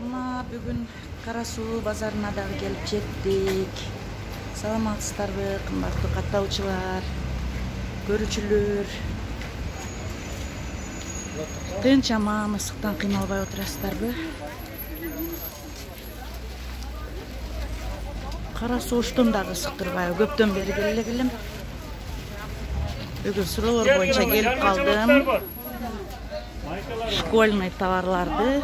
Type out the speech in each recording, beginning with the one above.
Mına bugün Karasu bazarına da gelip jettik. Саламатсыздарбы, кымбаттуу катталуучулар, көрүүчүлөр. Тынч аман ысыктан кыйналбай отурасыздарбы? Карасу уштун дагы ысыктыр баягы көптөн бери келем. Бүгүн суроолор боюнча келип калдым. Школьный товарларды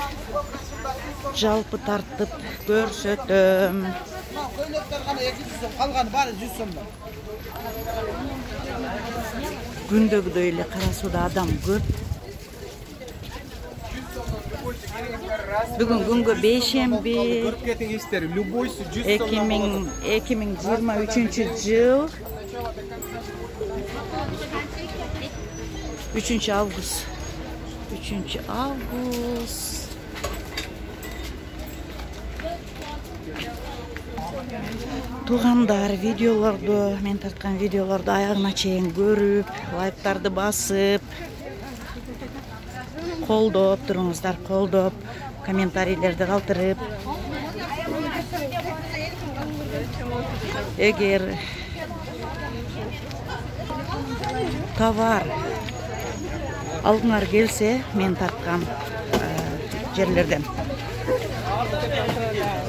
жалпы тартып көрсөтөм. Күндөгүдөй эле Карасуда адам көп. Бүгүн күнгө бейшемби 2023 жыл 3 август. Тугандар видеолорду, мен тарткан видеолорду аягына чейин көрүп, лайктарды басып, колдоп туруңуздар, колдоп, комментарийлерди калтырып. Эгер товар алдыңар келсе, мен тарткан жерлерден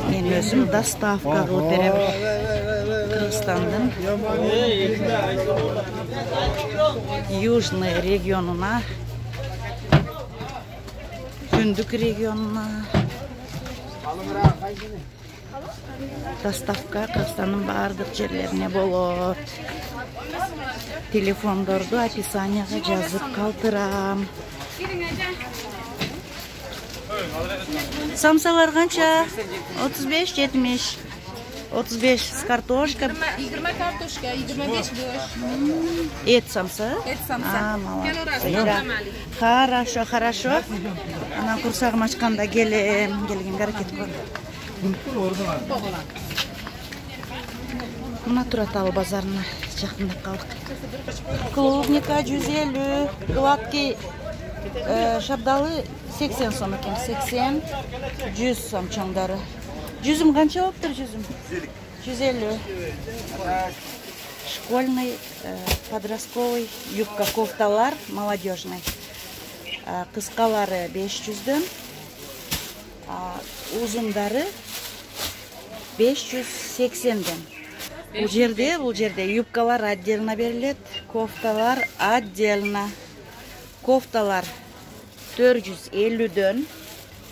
мен өзүм доставка кылып берем. Кыргызстандын южный регионуна, түндүк регионуна доставка Кыргызстандын баардык жерлерине болот. Телефондорду описанияга жазып калтырам. Самсалар канча? 35-70. 35 с картошкой. 20 картошка, 25 бöş. Эт самса? Эт самса. Хорошо. Анан курсагым ачканда келгенге аракет кылам. Мына Тураталы базарына жакындап калдык. Клубника 150, гладкий шабдалы 80 сом экен, 80, 100 сом чоңдары. Жүзім қанша болыптыр жүзім? 150. Школьный, подростковый юбка, кофталар, молодежный. Кыскалары 500-дөн, узундары 580-ден. Бул жерде юбкалар отдельно берилет, кофталар отдельно. Кофталар 450-дөн,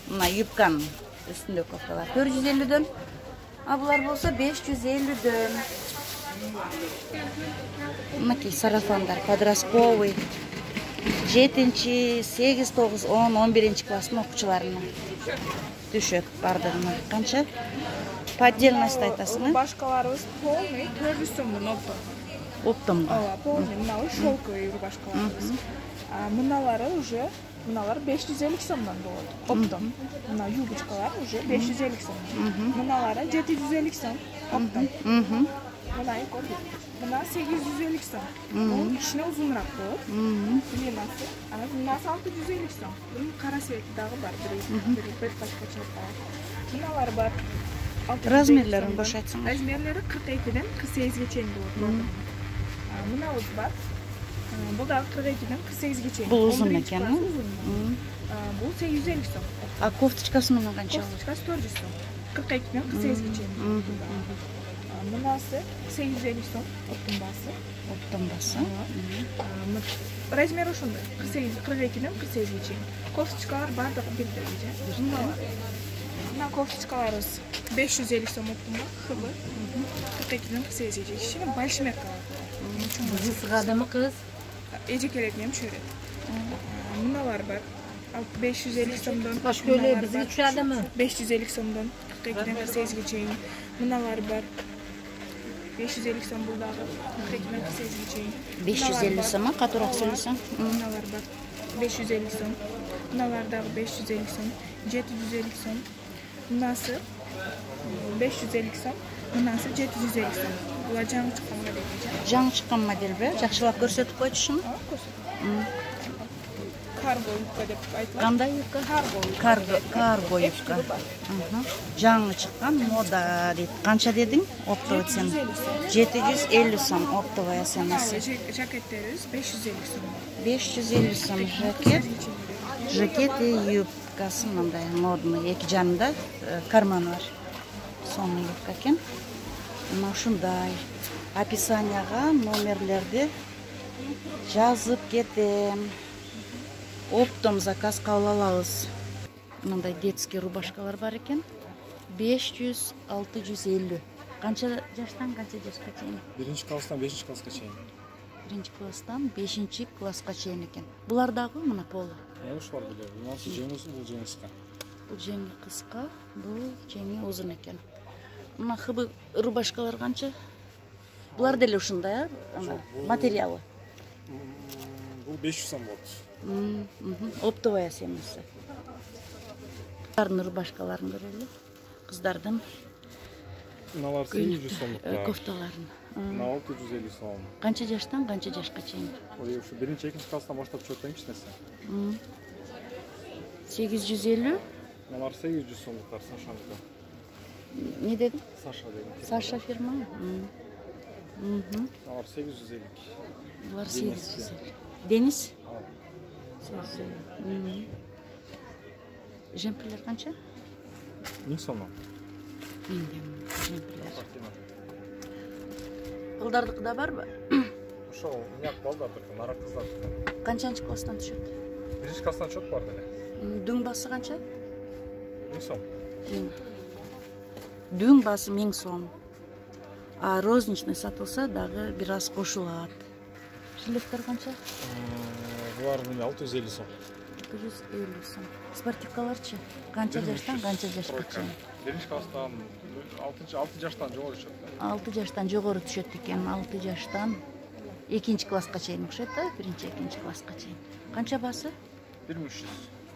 мына юбканын үстүндө кофталар 450-дөн, а булар болсо 550-дөн. Мынакей сарафандар подростковый 7-8, 9, 10, 11 класстын окуучуларына түшөт бардыгына. Канча? По отдельности айтасың? Рубашкаларыбыз полный 400 сомдон оптом. Оптомго? Ооба, полный. Мына шелковый рубашкаларыбыз. Мыналары уже, мыналар 550 сомдон болот. Оптом. Мына юбочкалар уже 550 сом. Мыналары 750 сом. Оптом. Мына көрдүк. Мына 850 сом. Бул кичине узунураак болот. Длинасы. Анан мынасы 650 сом. Бунун кара цвети дагы бар. Бир пачка чыгып калат. Мыналар бар. Размерлерин бош айтсаңыз. Размерлери 42ден 48ге чейин болот. Мынабыз бар. Бул дагы 42ден 48ге чейин. Бул узун экен. Бул 850 сом. А кофточкасы менен канча? Кофточкасы 400 сом. 42ден 48ге чейин. Мынасы 850 сом. Оптомбасы. Размер ошондой. 42ден 48ге чейин. Кофточкалар бардыгы бирдей. Мына кофточкаларыбыз 550 сом оптомга. Хыбы. 42ден 48ге чейин. Кичине большмеркалар. Адамы кыз. Эжекелерин чөйрөт. Мыналар бар. 550 сомдон. Башка эле бизге чыгадымы? 550 сомдон 42ден 48ге чейин. Мыналар бар. 550 сом бул дагы 42ден 48ге чейин. 550 сом, катуураак сөйлөсөң. Мыналар бар. 550 сом. Мыналар дагы 550 сом. 750 сом. Мынасы 550 сом. Мынасы 750 сом. Булар жаңы чыккан модель. Жаңы чыккан модельби? Жакшылап көрсөтүп койчушуңу? карго юбка деп айтылат. Кандай юбка? Карго юбка. Жаңы чыккан мода дейт. Канча дедиң? Оптовый цена. 750 сом оптовая ценасы. Жакеттерибиз 550 сом. 550 сом жакет. Жакет и юбкасы мындай модный. Эки жанында карманы бар. Сонун юбка экен. Мына ушундай описанияга номерлерди жазып кетем. Оптом заказ кабыл алабыз. Мындай детский рубашкалар бар экен. 500-650. Канча жаштан канча жашка чейин? 1-класстан 5-класска чейин. 1-класстан 5-класска чейин экен. Булар дагы мына полу. Ушулар биле. Мынасы жеңи бул жеңи кыска. Бул жеңи кыска, бул жеңи узун экен. Мына хыбы рубашкалар канча? Булар деле ушундай, материалы. Бул 500 сом болот. Оптовая ценасы. Кыздардын рубашкаларын көрөлү. Кыздардын Мыналар 800 сомдук. кофталарын. Мына 650 сом. Канча жаштан канча жашка чейин? Ой, ушу 1-2-класстан баштап чөтөң кичинеси. 850. Мыналар 800 сомдуктар, Сашаныкы. Не дедим? Саша деген. Саша фирма. Мыналар 850. Булар 850. Дениз? 850. Жемпирлер канча? 1000 сомдон. Жемпирлер. Кылдардыкы да барбы? Ошол уяк балдардыкы, нара кыздардыкы. Канчанчы класстан түшөт? 1-класстан чөт бар деле. Дүң басы канча? 1000 сом. Дүң басы 1000 сом. А розничный сатылса дагы бир аз кошулат. Жилеттер канча? Булар 650 сом. 650 сом. Спортивкаларчы? Канча жаштан канча жашка чейин? 1-класстан 6 жаштан жогору түшөт. 6 жаштан жогору түшөт экен. 6 жаштан 2-класска чейин окшойт да, 1-2 класска чейин. Канча басы? 1300.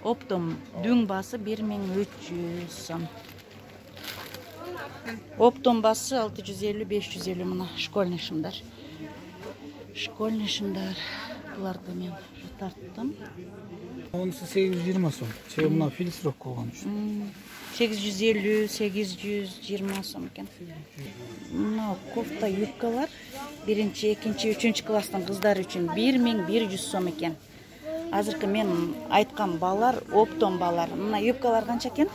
Оптом дүң басы 1300 сом. Оптом басы 650-550 мына школьный шымдар. Школьный шымдар. Буларды мен тарттым. Онысы 820 сом. Себеби мына фильтровка болгон үчүн. 850-820 сом экен. Мына кофта юбкалар 1-2-3 класстан кыздар үчүн 1100 сом экен. Азыркы мен айткан балар оптом балар. Мына юбкалар канча экен?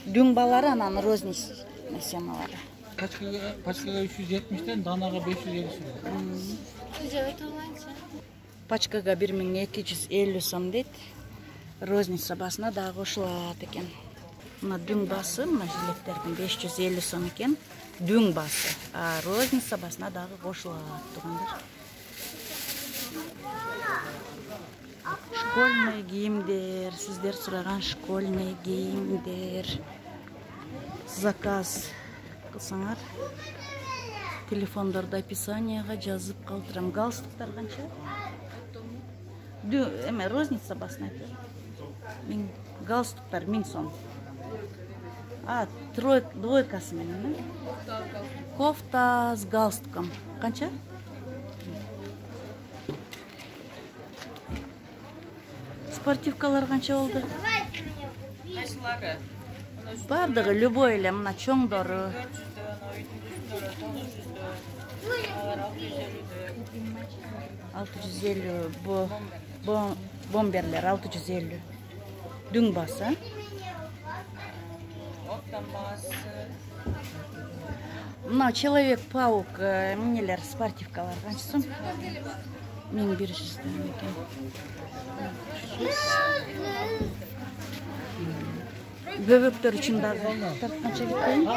Дүң балары анан розница ценалары. Пачкага 370тен данага 550 сом. Пачкага 1250 сом дейт. Розница басына дагы кошулат экен. Мына дүң басы, мына жилеттердин 550 сом экен. Дүң басы. А розница басына дагы кошулат тугандар. Школьный кийимдер, сиздер сураган школьный кийимдер. Заказ кылсаңар, телефондордо описанияга жазып калтырам. Галстуктар канча? Эме розница басына айтып. Галстуктар 1000 сом. А, двойкасы менен, кофта с галстуком. Канча? Спортивкалар канча болду? Бардыгы любой эле, мына чоңдору. 650 бомберлер 650. Дүң басы. Мына Человек-паук эмнелер спортивкалар канча сом? 1100 экен. Бөбөктөр үчүн дагы канча кеткен?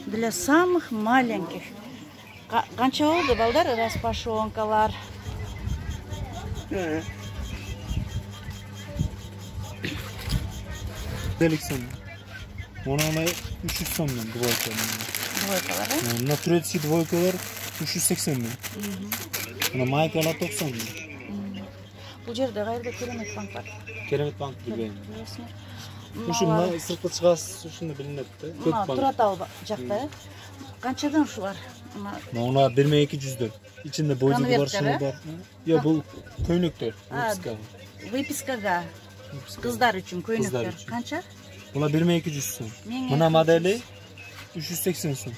Для самых маленьких. Канча болду балдар распашонкалар? Деликсен. Ona 300 сомдон двойкалар. Двойкалар, На турецкий двойкалар 380 миң. Мына майкалар 90 миң. Бул жерде кайда Керемет банк бар? Керемет банк билбейм. Ушунда сыртка чыгасыз, ушунда билинет да. Көп банк. Туратал жакта, э? Канчадан ушулар? Ona 1200'dür. İçinde boyunca var, şunu var. Ya bu köynüktür. Выпискага. Kızlar için Kızlar köynekler. için. Kança? Bula 1200 so'm. Menga Buna modeli 380 so'm.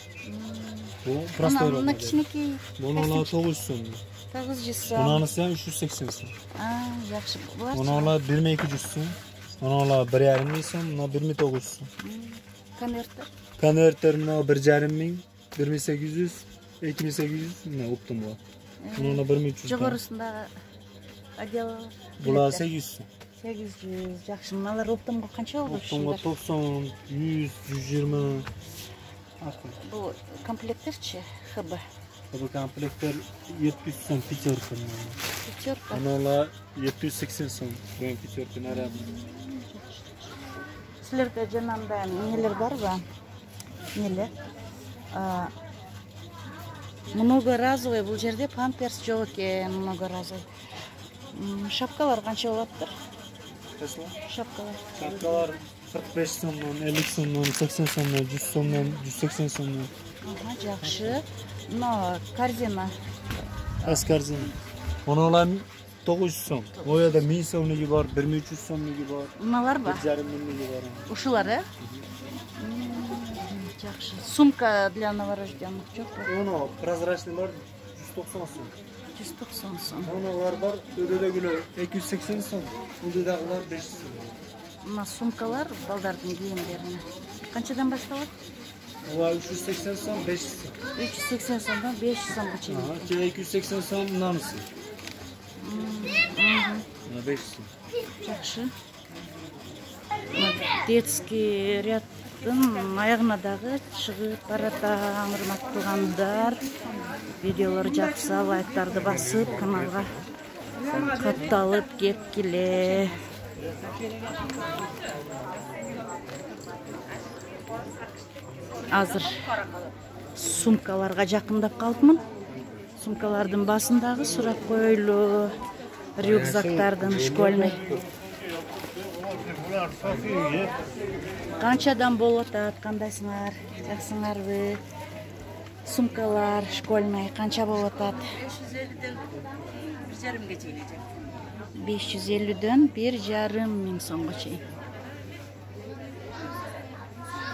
Bu prostoy Mına modeli. kichkineki Buna 900 so'm. 900 so'm. Bunanisi ham 380 so'm. Yaxshi. Bular Buna 1200 so'm. Buna 1,5 so'm, buna 1900 so'm. konvertlar. Konverter buna 1,5 ming, 1800, 2800 ne optum bu. Buna 1300. Жогорусунда отдел. Bula 800 so'm. 800. Yaxshi. Mınalar optimga qancha oldu? Optumga 90, 100, 120. Bu komplektlerchi HB. Bu komplektler 700 so'm pichorka. Пятерка. Buna 780 so'm. Bu pichorka narab. Sizlarga janamda neler barmi? Neler? Многоразовый бұл жерде памперс жоқ екен, многоразовый. Шапкалар қанша болаттыр? Шапкалар. Şapkalar 45 so'mdan, 50 so'mdan, 80 so'mdan, 100 so'mdan, 180 so'mdan. Жақсы. Но корзина. Az korзина. Onalar 900 so'm. O yerda 1000 so'mligi bor, 1300 so'mligi bor, Мыналар ба? 1,5 ming'ligi bor. Ушулар, Жақсы. Сумка для новорожденных жоқ па? Ono prozrachnilar 190 so'm. 190 сом. Onalar bor, ödedegiler 280 so'm. Ödedegiler 500 so'm. Мына сумкалар балдардын кийимдерине. Канчадан башталат? Ola 380 so'm, 500 so'm. 380 сомдон 500 сомго чейин. Aha, 280 so'm namisi. Ana 500 so'm. Жақсы. Детский рядтын аягына дагы чыгып баратам, урматтуу туугандар. Видеолор жакса, лайктарды басып, каналга катталып кеткиле. Азыр сумкаларга жакындап калдымын. Сумкалардын басындагы сурап койлуу рюкзактардын школьный. Канчадан болуп атат, кандайсыңар? Жаксыңарбы? Сумкалар школьный канча болуп атат? 550-дөн 1,5 миң сомго чейин.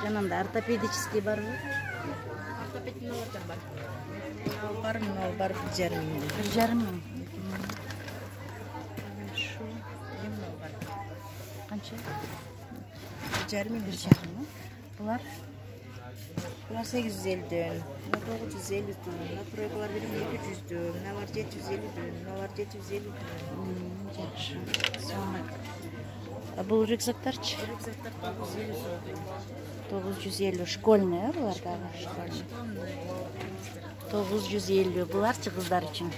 Жанында ортопедический барбы? Ортопедиялар бар. Бар 1,5 миң. 1,5 миң. Канча? 1,5 миң. 1,5 миң. Булар 850'dön, 950'dön, proyekler benim 200'dön, ne var 750'dön, ne var 750'dön. жакшы. Бул рюкзактарчы? Рюкзактар 950 950 школьный, булар дагы школьный. 950 буларчы кыздар үчүн.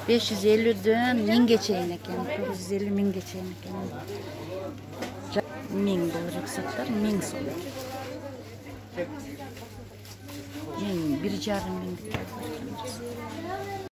550'дөн 1000ге чейин экен, 950 1000ге чейин экен. 1000 бул рюкзактар, 1000 сом. 1000, 1,5 миң.